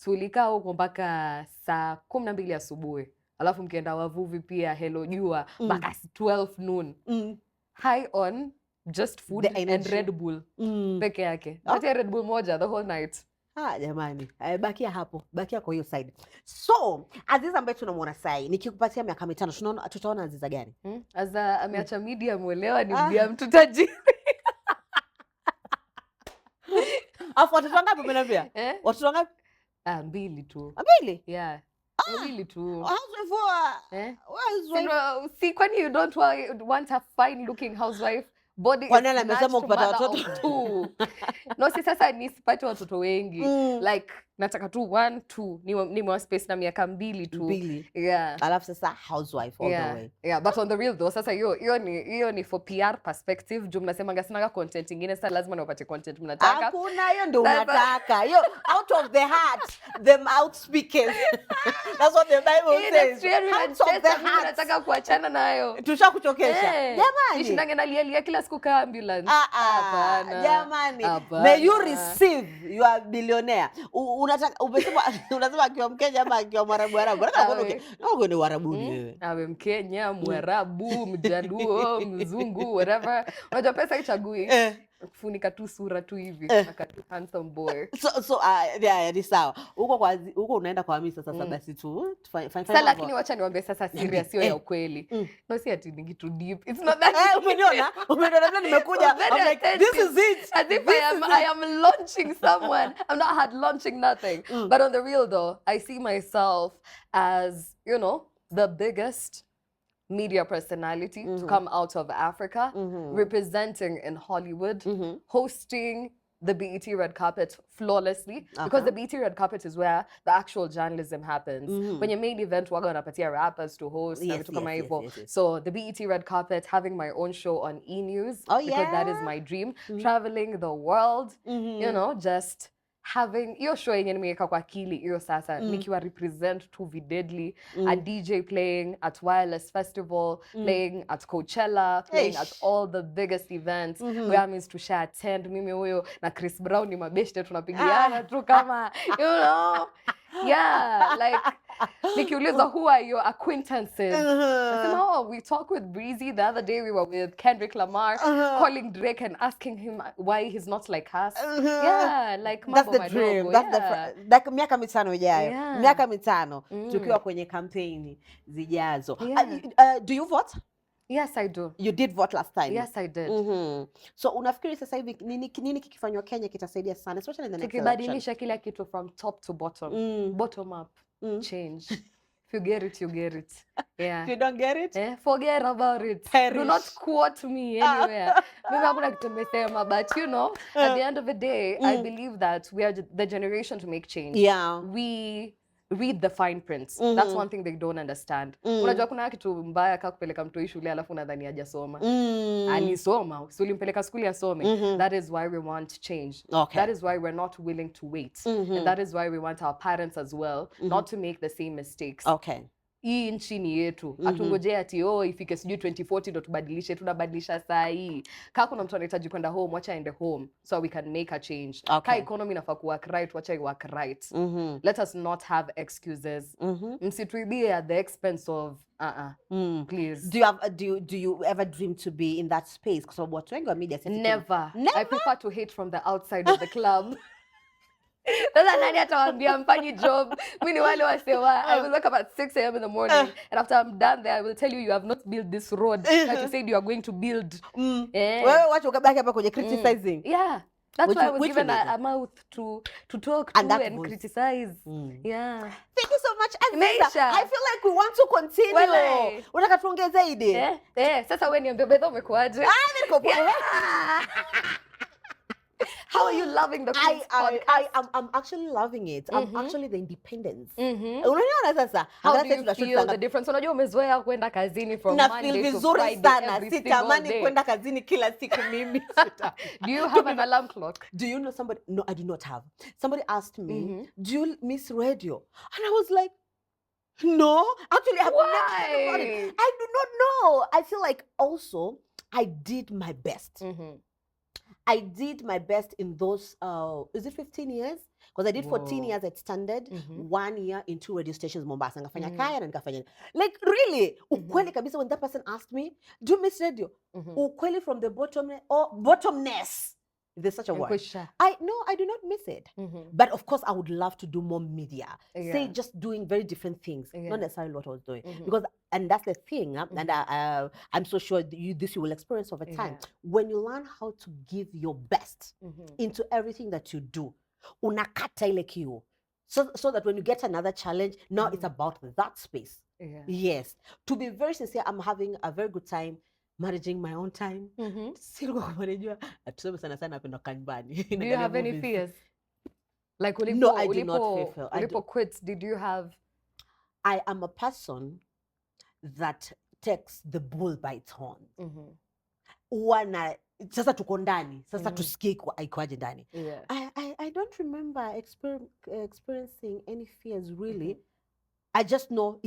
Tulikaa huko mpaka saa 12 asubuhi. Alafu mkienda wavuvi pia Hello Jua mpaka 12 noon. High on just food and Red Bull peke yake. Hata Red Bull moja the whole night. Jamani, bakia hapo, bakia kwa hiyo side. So, Aziza ambaye tunamuona sai, nikikupatia miaka 5 tutaona Aziza gani? Aza ameacha media mwelewa ni bia mtu tajiri. Afu watoto wangapi umeniambia? Watoto wangapi? 2 tu. 2? Yeah. Really too. See, when you don't want a fine looking housewife, body is amesema kupata watoto. No, si sasa nisipate watoto wengi. Like nataka tu 1 2 ni more space na miaka 2 tu. Yeah. Alafu sasa housewife all the way. Yeah, but on the real though, sasa hiyo ni for PR perspective. Juu mnasema sina content ingine, sasa lazima niwapate content mnataka. Hakuna, hiyo ndio unataka. Hiyo out of the heart, the mouth speakers. That's what the Bible says. Out of the heart. Nataka kuachana nayo. Tushakuchokesha. Jamani. Nishindange nalia kila siku kwa ambulance. Hapana. Jamani. May you receive, you are billionaire. Unasema akiwa Mkenya ama akiwa Mwarabu. Nataka ni Warabuni wewe. Awe Mkenya, Mwarabu, Mjaluo, Mzungu, whatever. Unajua pesa ichagui. Kufunika tu sura tu hivi aka handsome boy. So ni sawa. Huko unaenda kwa Hamisa sasa basi tu fine. Sasa lakini wacha niwaambie sasa serious sio ya ukweli. No, si ati ningi too deep. It's not that. Umeniona vile nimekuja. I'm like, this is it. As if I am launching someone. I'm not launching nothing. But on the real though, I see myself as, you know, the biggest media personality to come out of Africa, representing in Hollywood, hosting the BET red carpet flawlessly, because the BET red carpet is where the actual journalism happens. When your main event, waga wanapatia rappers to host, yes. So the BET red carpet, having my own show on E-News, because that is my dream, traveling the world, you know, just having your show yenye nimeweka kwa akili hiyo sasa nikiwa represent to Videdly, a DJ playing at Wireless Festival, playing at Coachella, playing at all the biggest events where I means to share attend. Mimi huyo na Chris Brown ni mabeshte tunapigiana tu kama you know. Yeah, like nikiuliza who are your acquaintances? Nasema, we talked with Breezy the other day. We were with Kendrick Lamar, calling Drake and asking him why he's not like us. Yeah, like that's the dream. That's the miaka mitano ijayo. Miaka mitano tukiwa kwenye campaign zijazo. Do you vote? Yes, I do. You did vote last time? Yes, I did. So unafikiri sasa hivi nini kikifanywa Kenya kitasaidia sana, especially in the next election? Tukibadilisha kila kitu from top to bottom. Bottom up. Change. If you get it, you get it. Yeah. If you don't get it? Forget about it. Perish. Do not quote me anywhere. Mimi hakuna kitu nimesema, but you know, at the end of the day, I believe that we are the generation to make change. Yeah. We read the fine prints. That's one thing they don't understand. Unajua kuna kitu mbaya kama kupeleka mtu shule alafu unadhani hajasoma. Alisoma, so ulimpeleka skuli asome. That is why we want change. That is why we're not willing to wait. And that is why we want our parents as well not to make the same mistakes. Hii nchi ni yetu. Atungojea ati ifike sijui 2040 ndo tubadilishe, tunabadilisha saa hii. Kama kuna mtu anahitaji kwenda home, wacha aende home so we can make a change. Kama economy inafaa work right, wacha work right. Let us not have excuses. Msituibie at the expense of please. Do you ever dream to be in that space? Because watu wengi wa media never. I prefer to hate from the outside of the club. Sasa nani atawaambia mfanyi job? Mimi ni wale wasewa. I will wake up at 6 a.m. in the morning and after I'm done there I will tell you you have not built this road that you said you are going to build. Wewe wacha ukabaki hapa kwenye criticizing. Yeah. That's why I was given a mouth to talk to and criticize. Yeah. Thank you so much, AZEEZAH. I feel like we want to continue. Unataka tuongee zaidi? Sasa wewe niambie Betha umekuaje? Niko poa. How are you loving the podcast? I'm actually loving it. I'm actually the independence. Unaona sasa? How do you feel the difference? Unajua umezoea kwenda kazini from Monday to Friday every sitamani kwenda kazini kila siku mimi. Do you have an alarm clock? Do you know somebody? No, I do not have. Somebody asked me, do you miss radio? And I was like, no. Actually, I have never heard about it. I do not know. I feel like also I did my best. I did my best in those, is it 15 years? Because I did 14 years at Standard, 1 year in 2 radio stations, Mombasa. Nikafanya kaya na nikafanya. Like, really, ukweli kabisa, when that person asked me, do you miss radio? Ukweli from the bottomness. There's such a word. I do not miss it. But of course, I would love to do more media. Say, just doing very different things. Not necessarily what I was doing. Because, and that's the thing, and I'm so sure this you will experience over time. When you learn how to give your best into everything that you do, unakata ile kiu. So that when you get another challenge, now it's about that space. Yes. To be very sincere, I'm having a very good time managing my own time. Do you have any fears? Like no, I do not feel. Ulipo quit, did you have? I am a person that takes the bull by its horn. Sasa tuko ndani, sasa tusikie ikoaje ndani. I don't remember experiencing any fears really. I just know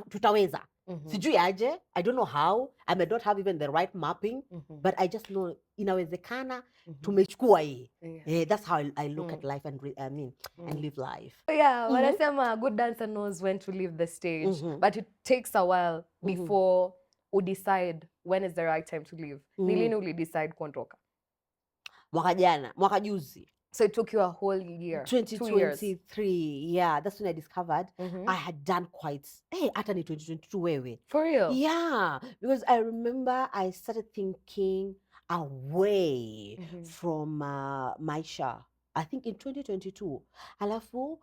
tutaweza. Sijui aje, I don't know how. I may not have even the right mapping, but I just know inawezekana tumechukua hii. That's how I look at life and and live life. Yeah, wanasema a good dancer knows when to leave the stage, but it takes a while before you decide when is the right time to leave. Ni lini uli decide kuondoka? Mwaka juzi. So it took you a whole year. 2023, yeah, that's when I discovered I had done quite. Hata ni 2022 wewe. For real? Yeah, because I remember I started thinking away from maisha. I think in 2022. Alafu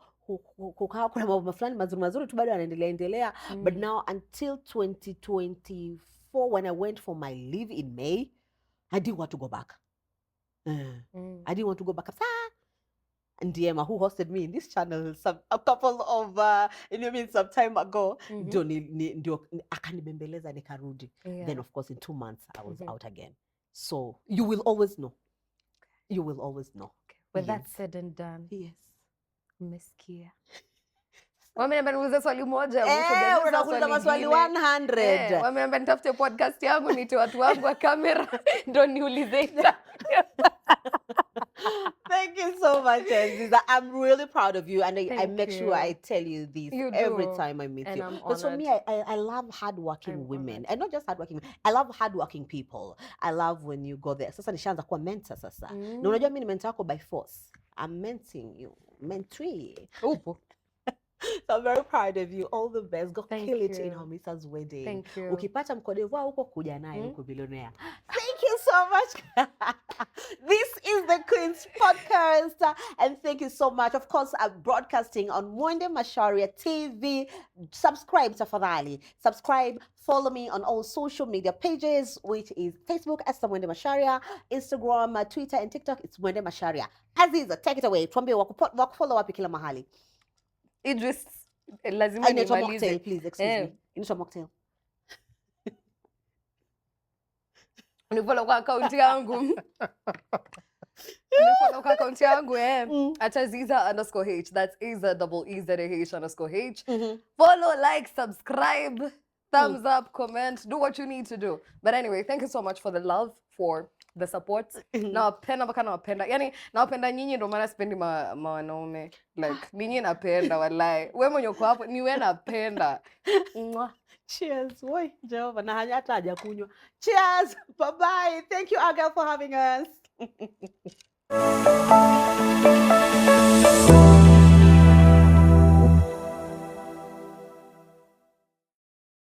kukawa kuna mambo fulani mazuri tu bado yanaendelea. But now until 2024, when I went for my leave in May, I didn't want to go back. I didn't want to go back. And Emma, who hosted me in this channel a couple of some time ago, akanibembeleza nikarudi. Then of course in 2 months I was out again. So you will always know. You will always know. When that's said and done. Yes. Umesikia. Wameambia niulize swali moja. Unakuuliza maswali 100. Wameambia nitafute podcast yangu nite watu wangu wa kamera ndo niulize. Thank you so much, AZEEZAH. I'm really proud of you, and I make sure I tell you this every time I meet you. Because for me, I love hardworking women, and not just hardworking. I love hardworking people. I love when you go there. Sasa nishaanza kuwa mentor sasa. Na unajua mimi ni mentor yako by force. I'm mentoring you, mentee. Upo. So I'm very proud of you. All the best. Go kill it in Hamisa's wedding. Thank you. Ukipata mkodevu huko kuja naye huko billionaire. Thank you so much. This is the Queen's Podcast, and thank you so much. Of course, I'm broadcasting on Mwende Macharia TV. Subscribe tafadhali. Subscribe. Follow me on all social media pages, which is Facebook as Mwende Macharia, Instagram, Twitter, and TikTok. It's Mwende Macharia. AZEEZAH, take it away. Tuambie wakufollow wapi kila mahali. Idris lazima Inaitwa nimalize. mocktail, please, excuse me. Inaitwa mocktail. Unifollow kwa account yangu. Unifollow kwa account yangu, at AZEEZAH_H. That's AZEEZAH_H. Follow, like, subscribe, thumbs up, comment, do what you need to do. But anyway, thank you so much for the love, for the support. Nawapenda mpaka nawapenda. Yani nawapenda nyinyi ndo maana sipendi wanaume. Like nyinyi napenda wallahi. Wewe mwenye uko hapo ni wewe napenda. Cheers. Woi, Jehova na hata hajakunywa. Cheers. Bye bye. Thank you, Agel, for having us.